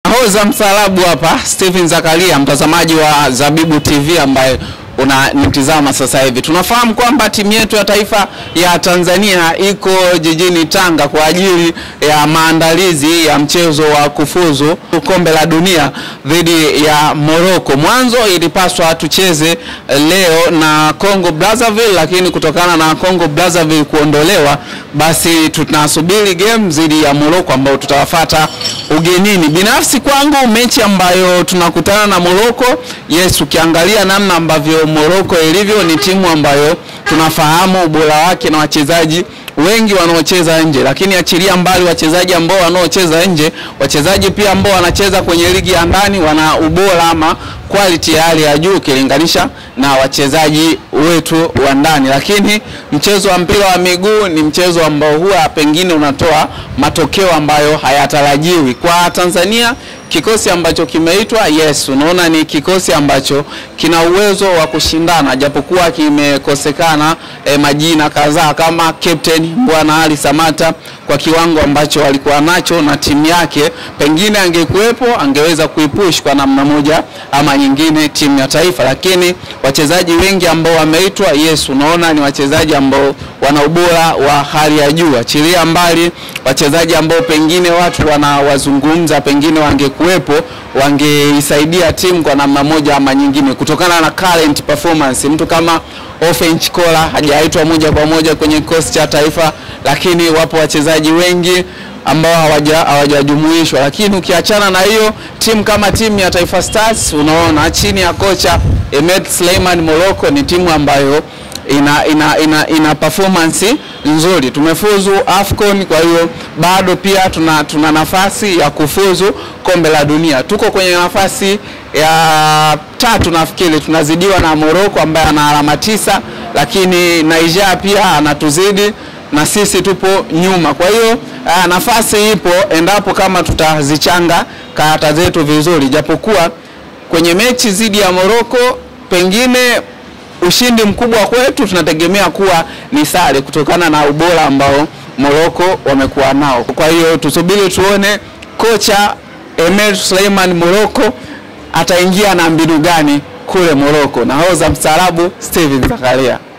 Nahoza msalabu hapa Steven Zakaria, mtazamaji wa Zabibu TV ambaye unanitazama sasa hivi. Tunafahamu kwamba timu yetu ya taifa ya Tanzania iko jijini Tanga kwa ajili ya maandalizi ya mchezo wa kufuzu kombe la dunia dhidi ya Morocco. Mwanzo ilipaswa tucheze leo na Congo Brazzaville, lakini kutokana na Congo Brazzaville kuondolewa, basi tunasubiri game dhidi ya Morocco ambao tutawafuata ugenini. Binafsi kwangu mechi ambayo tunakutana na Morocco, yes, ukiangalia namna ambavyo Morocco ilivyo, ni timu ambayo tunafahamu ubora wake na wachezaji wengi wanaocheza nje, lakini achilia mbali wachezaji ambao wanaocheza nje, wachezaji pia ambao wanacheza kwenye ligi ya ndani wana ubora ama quality ya hali ya juu ukilinganisha na wachezaji wetu wa ndani. Lakini mchezo wa mpira wa miguu ni mchezo ambao huwa pengine unatoa matokeo ambayo hayatarajiwi. Kwa Tanzania kikosi ambacho kimeitwa, yes, unaona ni kikosi ambacho kina uwezo wa kushindana, japokuwa kimekosekana majina kadhaa kama captain Bwana Ali Samata kwa kiwango ambacho alikuwa nacho na timu yake, pengine angekuepo angeweza kuipush kwa namna moja ama nyingine timu ya taifa. Lakini wachezaji wengi ambao wameitwa, yes, unaona ni wachezaji ambao wana ubora wa hali ya juu. Achilia mbali wachezaji ambao pengine watu wanawazungumza pengine wangekuepo wangeisaidia timu kwa namna moja ama nyingine kutokana na current performance. Mtu kama Offense Kola hajaitwa moja kwa moja kwenye kikosi cha taifa, lakini wapo wachezaji wengi ambao hawajajumuishwa. Lakini ukiachana na hiyo, timu kama timu ya Taifa Stars, unaona chini ya kocha Ahmed Suleiman Morocco ni timu ambayo ina performance nzuri. Tumefuzu AFCON, kwa hiyo bado pia tuna nafasi ya kufuzu kombe la dunia. Tuko kwenye nafasi ya 3 nafikiri, tunazidiwa na Morocco ambaye ana alama 9, lakini Nigeria pia anatuzidi na sisi tupo nyuma. Kwa hiyo nafasi ipo endapo kama tutazichanga karata zetu vizuri, japokuwa kwenye mechi dhidi ya Morocco pengine ushindi mkubwa kwetu tunategemea kuwa ni sare kutokana na ubora ambao Morocco wamekuwa nao. Kwa hiyo tusubiri tuone kocha Ahmed Suleiman Morocco ataingia na mbinu gani kule Morocco. Nahoza msalabu Steven Zakaria.